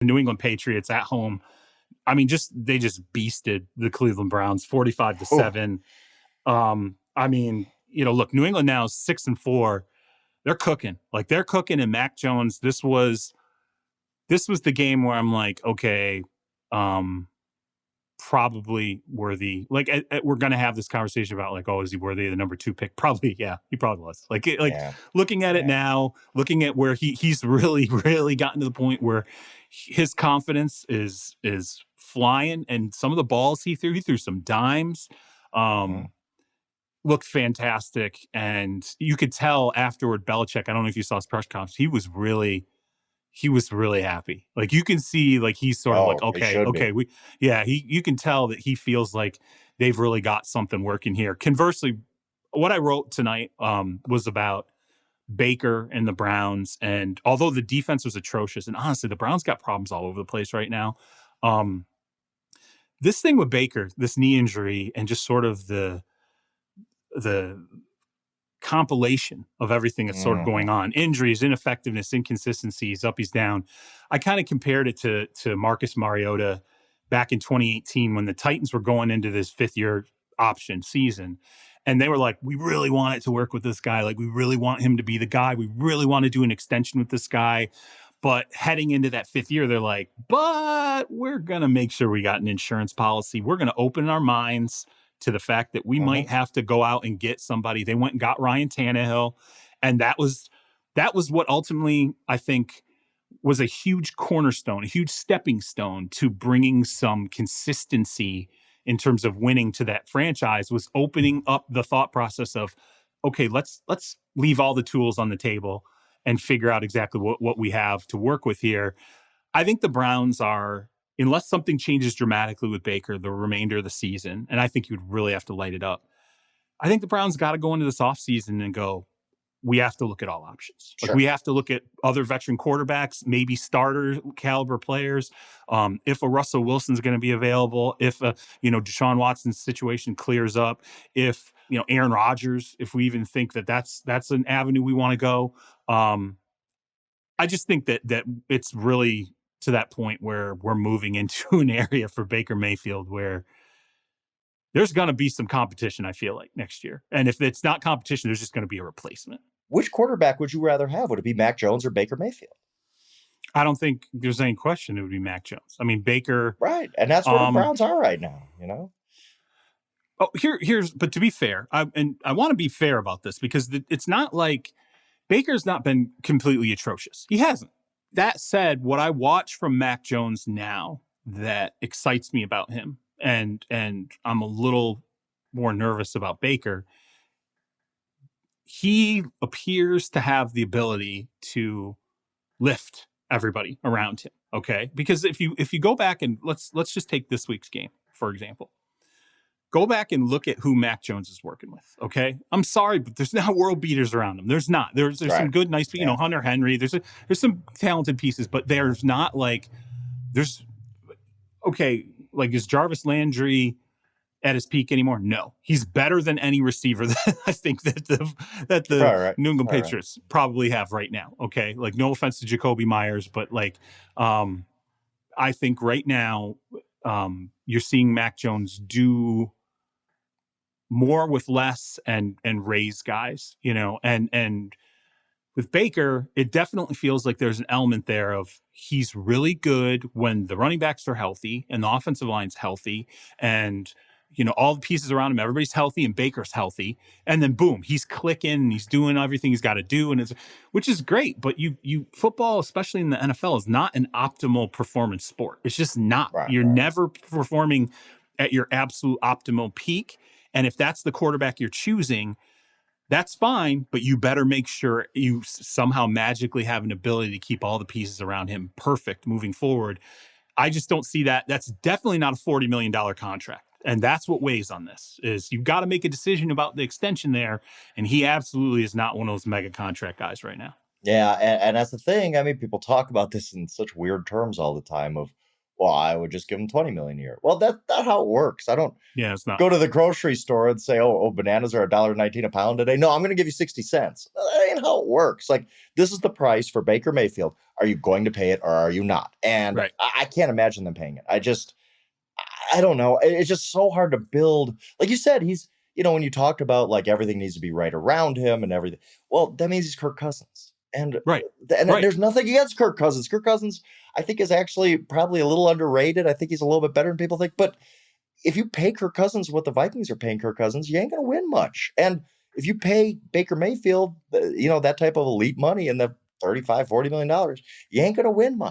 New England Patriots at home. I mean, they just beasted the Cleveland Browns 45-7. I mean, look, New England now is 6-4. They're cooking. Like, they're cooking, and Mac Jones, this was the game where I'm like, okay, probably worthy. Like, we're going to have this conversation about, like, oh, is he worthy of the number 2 pick? Probably, yeah, he probably was. Yeah. Looking at it now, looking at where he's really, really gotten to the point where his confidence is flying, and some of the balls he threw some dimes, looked fantastic. And you could tell afterward, Belichick, I don't know if you saw his press conference, he was really happy. Like, you can see, like, he's sort of like, okay, you can tell that he feels like they've really got something working here. Conversely, what I wrote tonight was about Baker and the Browns. And although the defense was atrocious, and honestly, the Browns got problems all over the place right now. This thing with Baker, this knee injury, and just sort of the compilation of everything that's sort of going on, injuries, ineffectiveness, inconsistencies, up, he's down. I kind of compared it to Marcus Mariota back in 2018 when the Titans were going into this 5th-year option season. And they were like, we really want it to work with this guy. Like, we really want him to be the guy. We really want to do an extension with this guy. But heading into that 5th year, they're like, but we're going to make sure we got an insurance policy. We're going to open our minds to the fact that we might have to go out and get somebody. They went and got Ryan Tannehill. And that was what ultimately, I think, was a huge cornerstone, a huge stepping stone to bringing some consistency in terms of winning to that franchise, was opening up the thought process of, okay, let's leave all the tools on the table and figure out exactly what we have to work with here. I think the Browns are, unless something changes dramatically with Baker the remainder of the season, and I think you'd really have to light it up, I think the Browns got to go into this offseason and go, we have to look at all options. Like, we have to look at other veteran quarterbacks, maybe starter caliber players. If a Russell Wilson's going to be available, if Deshaun Watson's situation clears up, if Aaron Rodgers, if we even think that's an avenue we want to go. I just think that it's really to that point where we're moving into an area for Baker Mayfield where there's going to be some competition, I feel like, next year. And if it's not competition, there's just going to be a replacement. Which quarterback would you rather have? Would it be Mac Jones or Baker Mayfield? I don't think there's any question it would be Mac Jones. I mean, Baker. Right. And that's where the Browns are right now, Oh, but to be fair, I want to be fair about this, because it's not like Baker's not been completely atrocious. He hasn't. That said, what I watch from Mac Jones now that excites me about him, and I'm a little more nervous about Baker, he appears to have the ability to lift everybody around him. Okay. Because if you go back and let's just take this week's game, for example, go back and look at who Mac Jones is working with. Okay. I'm sorry, but there's not world beaters around him. There's not, there's right. Some good, nice, Hunter Henry, there's some talented pieces, but there's not like like, is Jarvis Landry at his peak anymore? No, he's better than any receiver that I think that the New England Patriots probably have right now. Okay. Like, no offense to Jacoby Myers, but like, I think right now, you're seeing Mac Jones do more with less and raise guys, and with Baker, it definitely feels like there's an element there of he's really good when the running backs are healthy and the offensive line's healthy, and all the pieces around him, everybody's healthy and Baker's healthy. And then boom, he's clicking and he's doing everything he's got to do. Which is great. But football, especially in the NFL, is not an optimal performance sport. It's just not. Right, You're never performing at your absolute optimal peak. And if that's the quarterback you're choosing, that's fine, but you better make sure you somehow magically have an ability to keep all the pieces around him perfect moving forward. I just don't see that. That's definitely not a $40 million contract. And that's what weighs on this, is you've got to make a decision about the extension there. And he absolutely is not one of those mega contract guys right now. Yeah. And that's the thing. I mean, people talk about this in such weird terms all the time of, well, I would just give him $20 million a year. Well, that's not how it works. I don't it's not. go to the grocery store and say, oh, bananas are $1.19 a pound today. No, I'm going to give you 60 cents. That ain't how it works. Like, this is the price for Baker Mayfield. Are you going to pay it or are you not? And Right. I can't imagine them paying it. I don't know. It's just so hard to build. Like you said, he's, when you talked about like everything needs to be right around him and everything, well, that means he's Kirk Cousins. And Right. There's nothing against Kirk Cousins. Kirk Cousins, I think, is actually probably a little underrated. I think he's a little bit better than people think. But if you pay Kirk Cousins what the Vikings are paying Kirk Cousins, you ain't going to win much. And if you pay Baker Mayfield, that type of elite money in the $35, $40 million, you ain't going to win much.